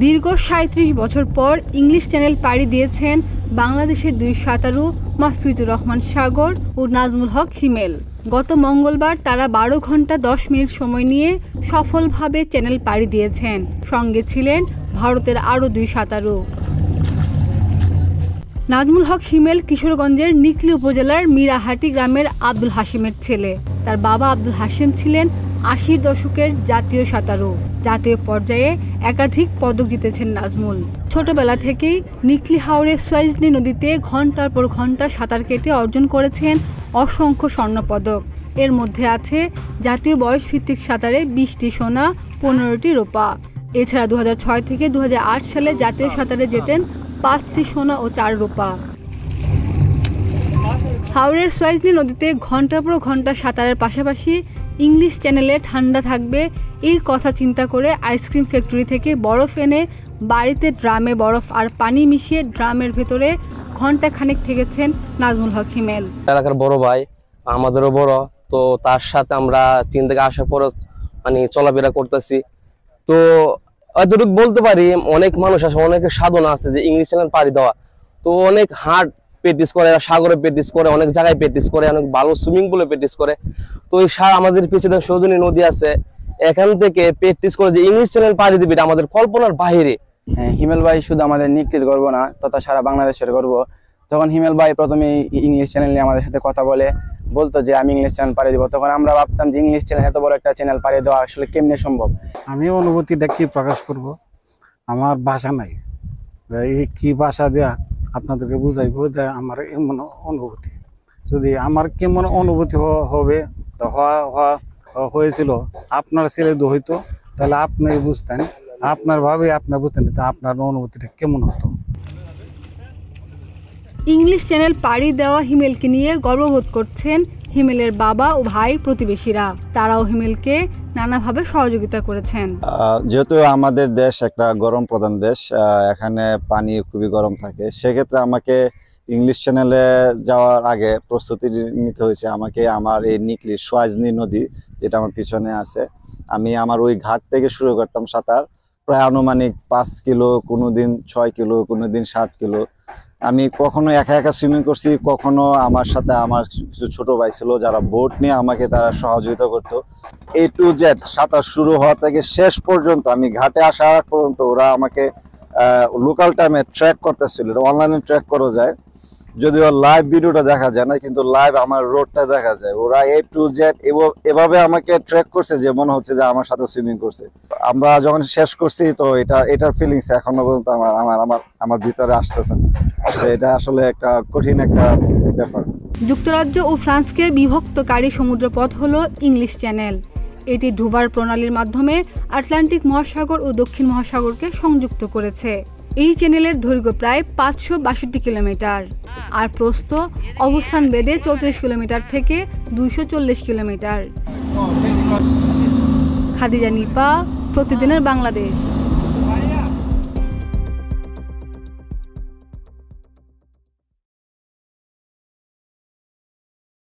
দীর্ঘ ৩৭ বছর পর ইংলিশ চ্যানেল পাড়ি দিয়েছেন বাংলাদেশের দুই সাঁতারু মাহফুজুর রহমান সাগর ও নাজমুল হক হিমেল। গত মঙ্গলবার তারা ১২ ঘন্টা ১০ মিনিট সময় নিয়ে সফলভাবে চ্যানেল পাড়ি দিয়েছেন। সঙ্গে ছিলেন ভারতের আরও দুই সাঁতারু। নাজমুল হক হিমেল কিশোরগঞ্জের নিকলী উপজেলার মিরাহাটি গ্রামের আব্দুল হাশিমের ছেলে। তার বাবা আব্দুল হাশিম ছিলেন ৮০ দশকের জাতীয় সাঁতারু। জাতীয় পর্যায়ে একাধিক পদক জিতেছেন নাজমুল। ছোটবেলা থেকেই নিকলী হাওরে সোয়াইজনি নদীতে ঘন্টার পর ঘন্টা সাঁতার কেটে অর্জন করেছেন অসংখ্য স্বর্ণপদক। এর মধ্যে আছে জাতীয় বয়সভিত্তিক সাঁতারে ২০টি সোনা, ১৫টি রূপা। এছাড়া ২০০৬ থেকে ২০০৮ সালে জাতীয় সাঁতারে জেতেন ৫টি সোনা ও ৪ রূপা। হাওরের সোয়াইজনি নদীতে ঘন্টার পর ঘন্টা সাঁতারের পাশাপাশি ইংলিশ চ্যানেলে ঠান্ডা থাকবে এই কথা চিন্তা করে আইসক্রিম ফ্যাক্টরি থেকে বরফ এনে বাড়িতে ড্রামে বরফ আর পানি মিশিয়ে ড্রামের ভেতরে ঘন্টা খানেক থেকেছেন নাজমুল হক হিমেল। এলাকার বড় ভাই, আমাদেরও বড়, তো তার সাথে আমরা চীন থেকে আসার পর চলাফেরা করতেছি। তো এতটুকু বলতে পারি, অনেক মানুষ আছে, অনেকের সাধনা আছে যে ইংলিশ চ্যানেল পাড়ি দেওয়া। তো অনেক হার্ড প্র্যাকটিস করে, সাগরে প্র্যাকটিস করে, অনেক জায়গায় প্র্যাকটিস করে, অনেক ভালো সুইমিং পুলে প্র্যাকটিস করে। তো এই আমাদের পিছনে সজনী নদী আছে, এখান থেকে প্র্যাকটিস করে যে ইংলিশ চ্যানেল পাড়ি দিবে আমাদের কল্পনার বাইরে। হিমেল ভাই শুধু আমাদের নিকলীর গর্ব না, তথা সারা বাংলাদেশের গর্ব। তখন হিমেল ভাই প্রথমে ইংলিশ চ্যানেল নিয়ে আমাদের সাথে কথা বলতো যে আমি ইংলিশ চ্যানেল পাড়ি দিব। তখন আমরা ভাবতাম যে ইংলিশ চ্যানেল এত বড় একটা চ্যানেল পাড়ি দেওয়া আসলে কেমনে সম্ভব। আমি অনুভূতিটা কি প্রকাশ করব, আমার ভাষা নাই। এই কি ভাষা দেয়া আপনাদেরকে বুঝাইবো আমার এমন অনুভূতি। যদি আমার কেমন অনুভূতি হবে হয়েছিল, আপনার ছেলে হইতো, তাহলে আপনি বুঝতেন, আপনার ভাবে আপনার বুঝতেন, আপনার অনুভূতিটা কেমন হতো। ইংলিশ চ্যানেল পাড়ি দেওয়া হিমেলকে নিয়ে গর্ববোধ করছেন হিমেলের বাবা ও ভাই প্রতিবেশীরা। তারাও হিমেলকে নানাভাবে সহযোগিতা করেছেন। যেহেতু আমাদের দেশ একটা গরম প্রধান দেশ, এখানে পানি খুবই গরম থাকে, সেক্ষেত্রে আমাকে ইংলিশ চ্যানেলে যাওয়ার আগে প্রস্তুতি নিতে হয়েছে। আমাকে আমার এই নিকলী সোয়াইজনি নদী যেটা আমার পিছনে আছে, আমি আমার ওই ঘাট থেকে শুরু করতাম সাঁতার, প্রায় আনুমানিক ৫ কিলো, কোনোদিন ৬ কিলো, কোনোদিন ৭ কিলো। আমি কখনো একা একা সুইমিং করছি, কখনো আমার সাথে আমার কিছু ছোট ভাই ছিল যারা বোট নিয়ে আমাকে তারা সহযোগিতা করতো। A to Z সাঁতার শুরু হওয়া থেকে শেষ পর্যন্ত, আমি ঘাটে আসা পর্যন্ত ওরা আমাকে লোকাল টাইমে ট্র্যাক করতেছিল। অনলাইনে ট্র্যাক করা যায়, যদিও লাইভ ভিডিওটা দেখা যায় না, কিন্তু লাইভ আমার রোডটা দেখা যায়। ওরা A to Z এভাবে আমাকে ট্র্যাক করছে যে মনে হচ্ছে যে আমার সাথে সুইমিং করছে। আমরা যখন শেষ করছি, তো এটার ফিলিংস এখনো পর্যন্ত আমার ভিতরে আসতেছে না। এটা আসলে একটা কঠিন একটা ব্যাপার। যুক্তরাজ্য ও ফ্রান্সকে বিভক্তকারী সমুদ্রপথ হলো ইংলিশ চ্যানেল। এটি ডুবার প্রণালীর মাধ্যমে আটলান্টিক মহাসাগর ও দক্ষিণ মহাসাগরকে সংযুক্ত করেছে। এই চ্যানেলের দৈর্ঘ্য প্রায় ৫৬২ কিলোমিটার আর প্রস্থ অবস্থান ভেদে ৩৪ কিলোমিটার থেকে ২৪০ কিলোমিটার। খাদিজা নিপা, প্রতিদিনের বাংলাদেশ।